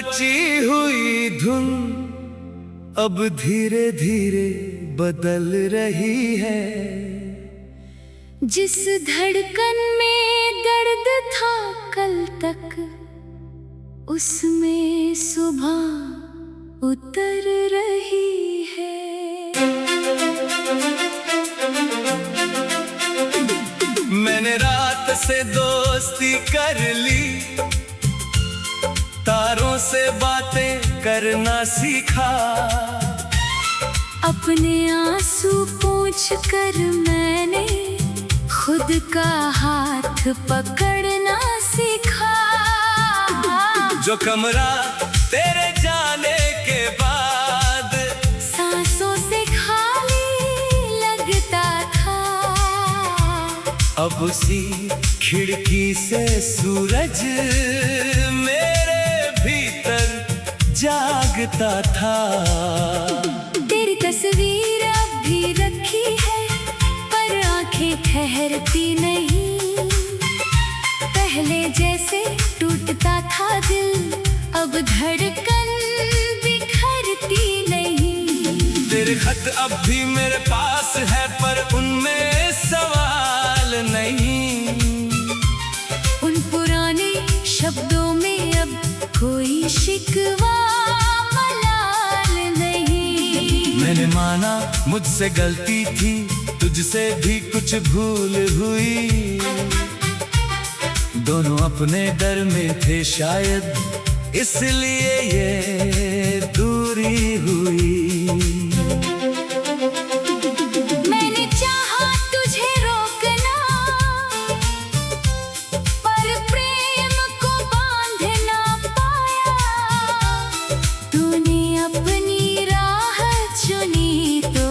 मची हुई धुन अब धीरे धीरे बदल रही है। जिस धड़कन में दर्द था कल तक, उसमें सुबह उतर रही है। मैंने रात से दोस्ती कर ली, तारों से बातें करना सीखा। अपने आंसू पोंछ कर मैंने खुद का हाथ पकड़ना सीखा। जो कमरा तेरे जाने के बाद सांसों से खाली लगता था, अब उसी खिड़की से सूरज मेरे भीतर जागता था। तेरी तस्वीर अब भी रखी है, पर आंखें ठहरती नहीं। पहले जैसे टूटता था दिल, अब धड़कन बिखरती नहीं। तेरे खत अब भी मेरे पास है, पर उनमें सवाल नहीं। उन पुराने शब्दों में अब कोई शिकवा मलाल नहीं। मैंने माना मुझसे गलती थी, तुझसे भी कुछ भूल हुई। दोनों अपने डर में थे शायद, इसलिए ये दूरी हुई। मैंने चाहा तुझे रोकना, पर प्रेम को बांध ना पाया। तूने अपनी राह चुनी तो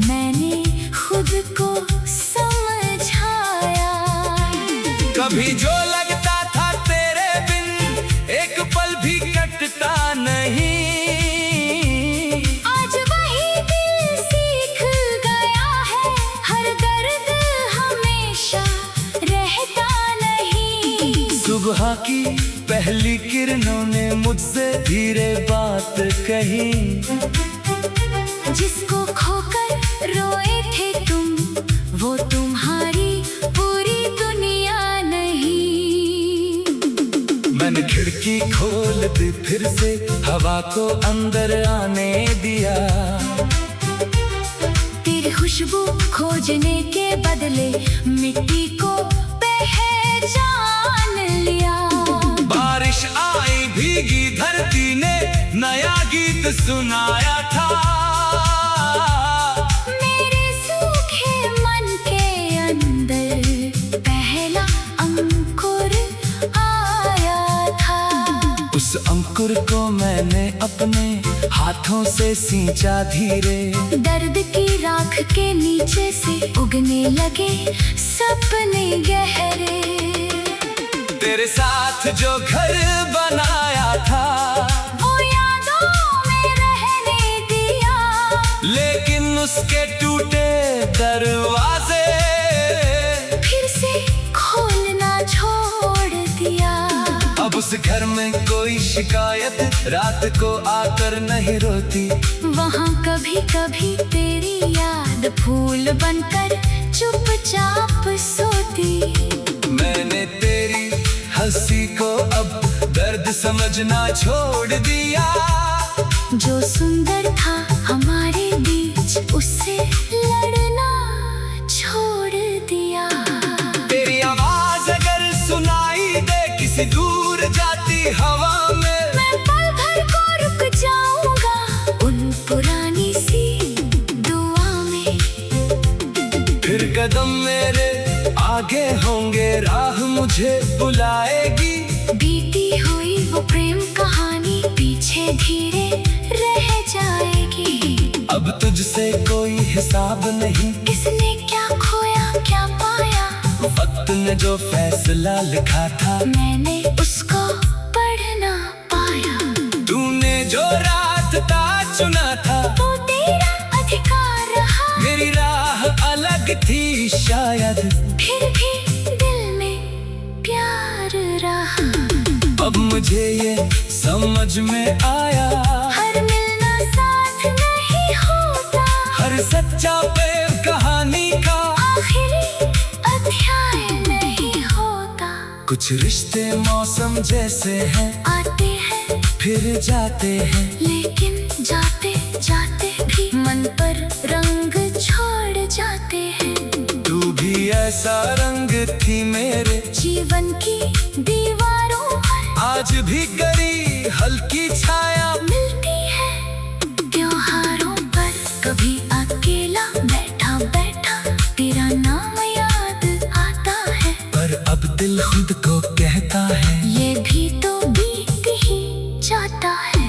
मैंने खुद को समझाया। कभी जो लगता था तेरे बिन एक पल भी कटता नहीं। आज वही दिल सीख गया है, हर दर्द हमेशा रहता नहीं। सुबह की पहली किरणों ने मुझसे धीरे बात कही। जिसको खोकर रोए थे तुम, वो तुम्हारी पूरी दुनिया नहीं। मैंने खिड़की खोल दी फिर से, हवा को अंदर आने दिया। तेरी खुशबू खोजने के बदले मिट्टी को पहचान लिया। बारिश आई भीगी धरती ने नया गीत सुनाया था। मेरे सूखे मन के अंदर पहला अंकुर आया था। उस अंकुर को मैंने अपने हाथों से सींचा धीरे। दर्द की राख के नीचे से उगने लगे सपने गहरे। तेरे साथ जो घर बनाया था, वो यादों में रहने दिया। लेकिन उसके टूटे दरवाजे फिर से खोलना छोड़ दिया। अब उस घर में कोई शिकायत रात को आकर नहीं रोती। वहाँ कभी कभी तेरी याद फूल बनकर चुपचाप सोती। मैंने तेरी हंसी को अब दर्द समझना छोड़ दिया। जो सुंदर था हमारे बीच, उससे लड़ना छोड़ दिया। तेरी आवाज अगर सुनाई दे किसी दूर जाती हवा में, मैं पल भर को रुक जाऊंगा उन पुरानी सी दुआ में। फिर कदम मेरे आगे होंगे, राह मुझे बुलाएगी। बीती हुई वो प्रेम कहानी पीछे धीरे रह जाएगी। अब तुझसे कोई हिसाब नहीं, किसने क्या खोया क्या पाया। वक्त ने जो फैसला लिखा था, मैंने उसको पढ़ ना पाया। तूने जो रास्ता चुना था, वो तेरा अधिकार रहा। मेरी राह अलग थी शायद, फिर भी दिल में प्यार रहा। अब मुझे ये समझ समझ में आया, हर मिलना साथ नहीं होता, हर सच्चा प्रेम कहानी का आखिरी अध्याय नहीं होता। कुछ रिश्ते मौसम जैसे हैं, आते हैं फिर जाते हैं, लेकिन जाते जाते भी मन पर रंग छोड़ जाते हैं। तू भी ऐसा रंग थी मेरे जीवन की दीवारों पर आज भी गरी हल्की छाया मिलती है त्योहारों पर। कभी अकेला बैठा बैठा तेरा नाम याद आता है, पर अब दिल खुद को कहता है ये भी तो बीत ही जाता है।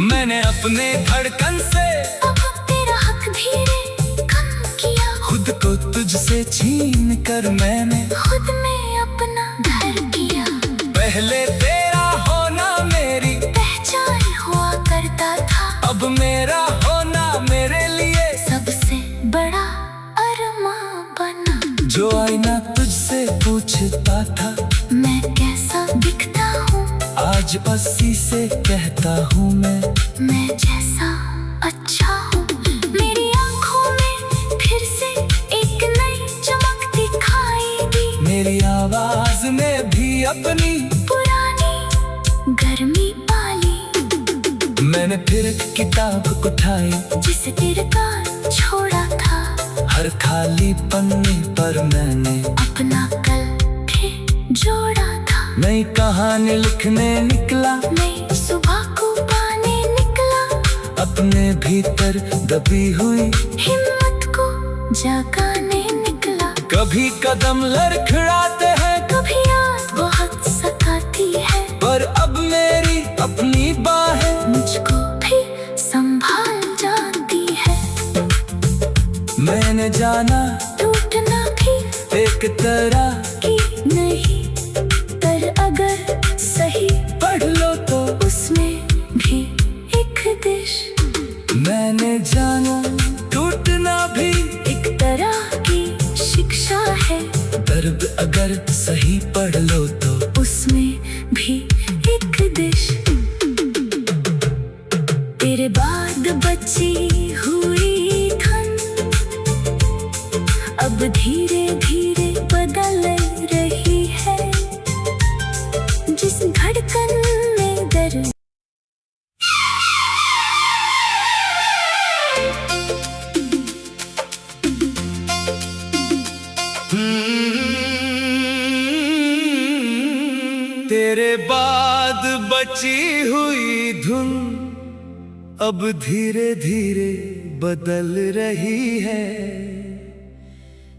मैंने अपने धड़कन से अब तेरा हक धीरे कम किया, खुद को तुझसे छीन कर मैंने खुद में अपना घर किया। पहले तेरा होना मेरी पहचान हुआ करता था, अब मेरा होना मेरे लिए सबसे बड़ा अरमान बना। जो आईना तुझसे पूछता था मैं कैसा दिखता हूँ, आज उसी से कहता हूँ मैं जैसा अच्छा हूँ। मेरी आँखों में फिर से एक नई चमक दिखाई दी, मेरी आवाज में भी अपनी पुरानी गर्मी पाली। मैंने फिर किताब उठाई, जिसे तिरकार छोड़ा था, हर खाली पन्ने पर मैंने अपना कल भी जोड़ा था। नई कहानी लिखने निकला, नई सुबह को पाने निकला, अपने भीतर दबी हुई हिम्मत को जगाने निकला। कभी कदम लड़खड़ाते हैं, कभी याद बहुत सताती है, पर अब मेरी अपनी बाहें मुझको भी संभाल जाती है। मैंने जाना टूटना भी एक तरह की नहीं, पर अगर सही पढ़ लो तो उसमें भी एक दिश। मैंने जाना टूटना भी एक तरह की शिक्षा है, दर्द अगर सही पढ़ लो तो उसमें भी एक दिश। तेरे बाद बची हुई धन अब धीरे धीरे बदल रही है, जिस धड़कन में दर्द तेरे बाद बची हुई धुन अब धीरे धीरे बदल रही है,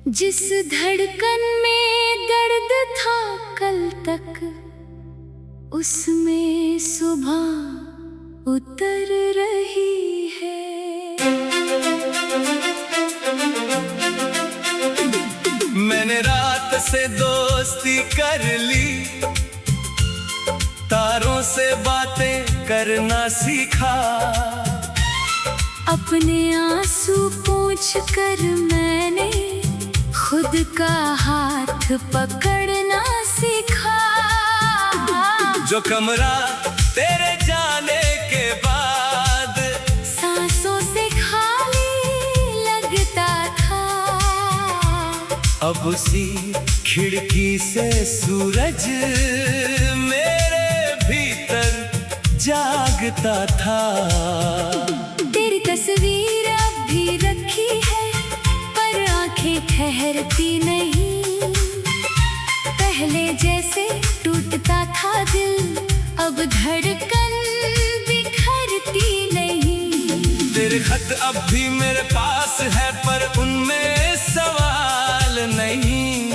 जिस धड़कन में दर्द था कल तक, उसमें सुबह उतर रही है। मैंने रात से दोस्ती कर ली, तारों से बातें करना सीखा, अपने आंसू पोंछ कर मैंने खुद का हाथ पकड़ना सीखा। जो कमरा तेरे जाने के बाद सांसों से खाली लगता था, अब उसी खिड़की से सूरज मेरे भीतर जागता था। तेरी तस्वीर अब भी रखी है, पर आंखें ठहरती नहीं। पहले जैसे टूटता था दिल, अब धड़कन बिखरती नहीं। तेरे खत अब भी मेरे पास है, पर उनमें सवाल नहीं।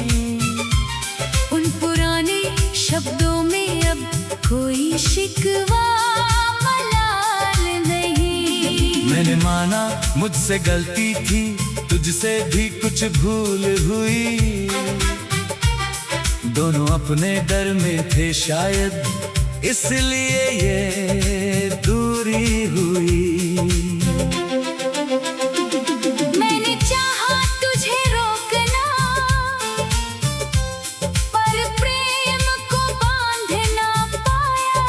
उन पुराने शब्दों में अब कोई शिकवा मलाल नहीं। मैंने माना मुझसे गलती थी, तुझसे भी कुछ भूल हुई। दोनों अपने डर में थे शायद, इसलिए ये दूरी हुई। मैंने चाहा तुझे रोकना, पर प्रेम को बांध ना पाया।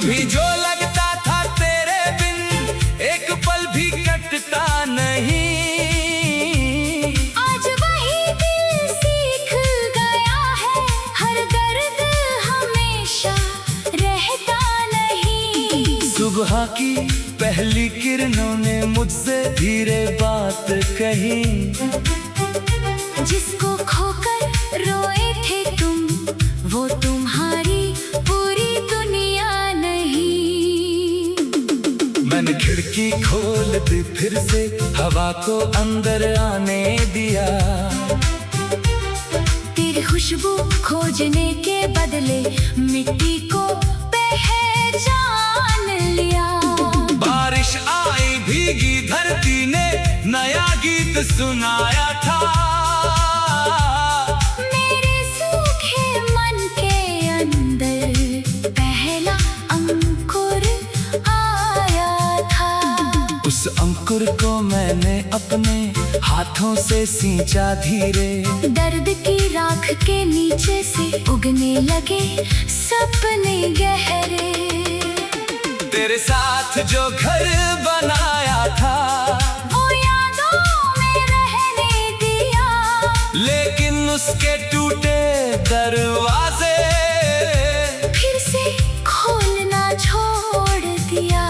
कभी जो लगता था तेरे बिन एक पल भी कटता नहीं। आज वही दिल सीख गया है, हर दर्द हमेशा रहता नहीं। सुबह की पहली किरणों ने मुझसे धीरे बात कही। जिसको खोकर रोए थे तुम, वो तुम्हारी पूरी दुनिया नहीं। मैंने खिड़की खोल दी फिर से, हवा को अंदर आने दिया। तेरी खुशबू खोजने के बदले मिट्टी को पहचान लिया। बारिश आई भीगी धरती ने नया गीत सुनाया था। मेरे सूखे मन के अंदर पहला अंकुर आया था। उस अंकुर को मैंने अपने हाथों से सींचा धीरे। दर्द की राख के नीचे से उगने लगे सपने गहरे। तेरे साथ जो घर बनाया था वो यादों में रहने दिया। लेकिन उसके टूटे दरवाजे फिर से खोलना छोड़ दिया।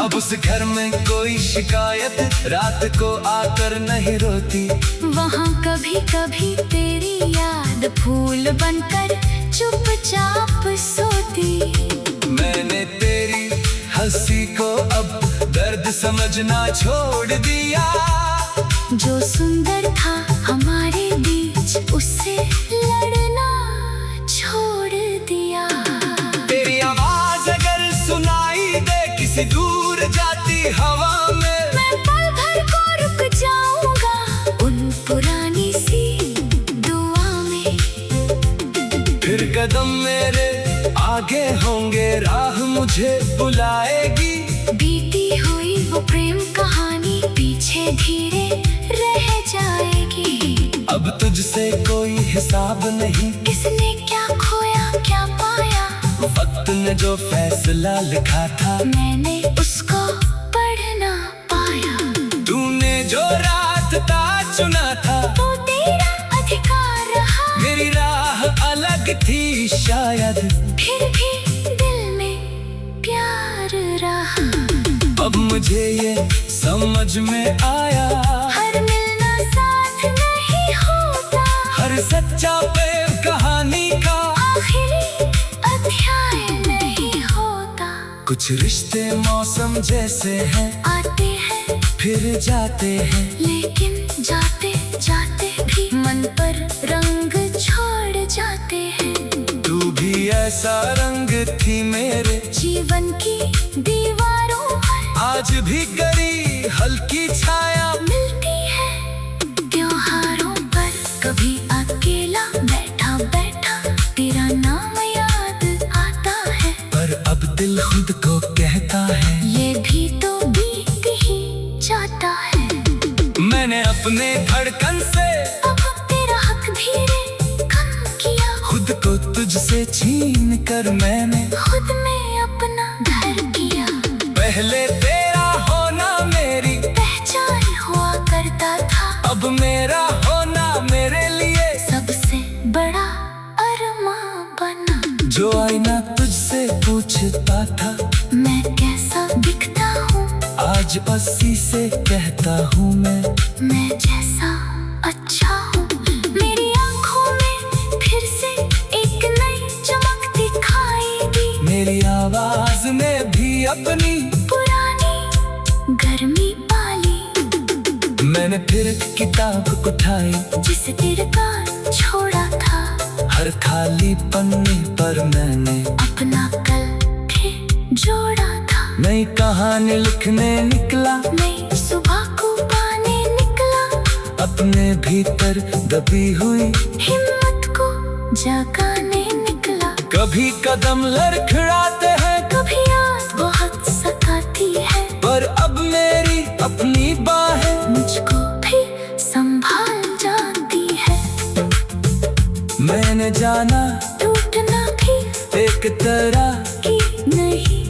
अब उस घर में कोई शिकायत रात को आकर नहीं रोती। वहाँ कभी कभी तेरी याद फूल बनकर चुपचाप सोती। मैंने तेरी हंसी को अब दर्द समझना छोड़ दिया। जो सुंदर था हमारे बीच, उससे लड़ना छोड़ दिया। तेरी आवाज अगर सुनाई दे किसी दूर जाती हवा में, मैं पल भर को रुक जाऊंगा उन पुरानी सी दुआ में। फिर कदम मेरे आगे होंगे, राह मुझे बुलाएगी। बीती हुई वो प्रेम कहानी पीछे धीरे रह जाएगी। अब तुझसे कोई हिसाब नहीं, किसने क्या खोया क्या पाया। वक्त ने जो फैसला लिखा था मैंने उसको पढ़ ना पाया। तूने जो रास्ता चुना था तो तेरा अधिकार रहा। मेरी राह अलग थी शायद, फिर भी दिल में प्यार रहा। अब मुझे ये समझ में आया, हर मिलना साथ नहीं होता। हर सच्चा प्रेम कहानी का आखिरी अध्याय नहीं होता। कुछ रिश्ते मौसम जैसे हैं, आते हैं फिर जाते हैं। लेकिन जाते जाते भी मन पर रंग छोड़ जाते हैं। तू भी ऐसा रंग थी मेरे जीवन की दीवारों पर आज भी गरी हल्की छाया मिलती है। त्योहारों पर कभी अकेला बैठा बैठा तेरा नाम याद आता है। पर अब दिल खुद को कहता है ये भी तो बीत ही जाता है। मैंने अपने धड़कन से अब तेरा हक धीरे कम किया। खुद को तुझसे छीन कर मैंने खुद में अपना घर किया। पहले तेरा होना मेरी पहचान हुआ करता था। अब मेरा होना मेरे लिए सबसे बड़ा अरमां बना। जो आईना तुझसे पूछता था मैं कैसा दिखता हूँ, आज उसी से कहता हूँ मैं जैसा अच्छा हूँ। मेरी आंखों में फिर से एक नई चमक दिखाई दी। मेरी आवाज में भी अपनी पुरानी गर्मी पाली। मैंने फिर किताब उठाई जिसे तिरका छोड़ा था। हर खाली पन्ने पर मैंने अपना कल फिर जोड़ा था। नई कहानी लिखने निकला, नई सुबह को पाने निकला। अपने भीतर दबी हुई हिम्मत को जगाने निकला। कभी कदम लड़खड़ाते हैं, कभी याद बहुत सताती है। पर अब मेरी अपनी बाहें मुझको भी संभाल जाती है। मैंने जाना टूटना भी एक तरह कि नहीं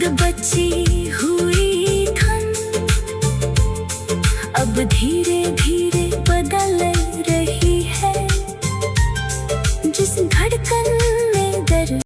बूंद बची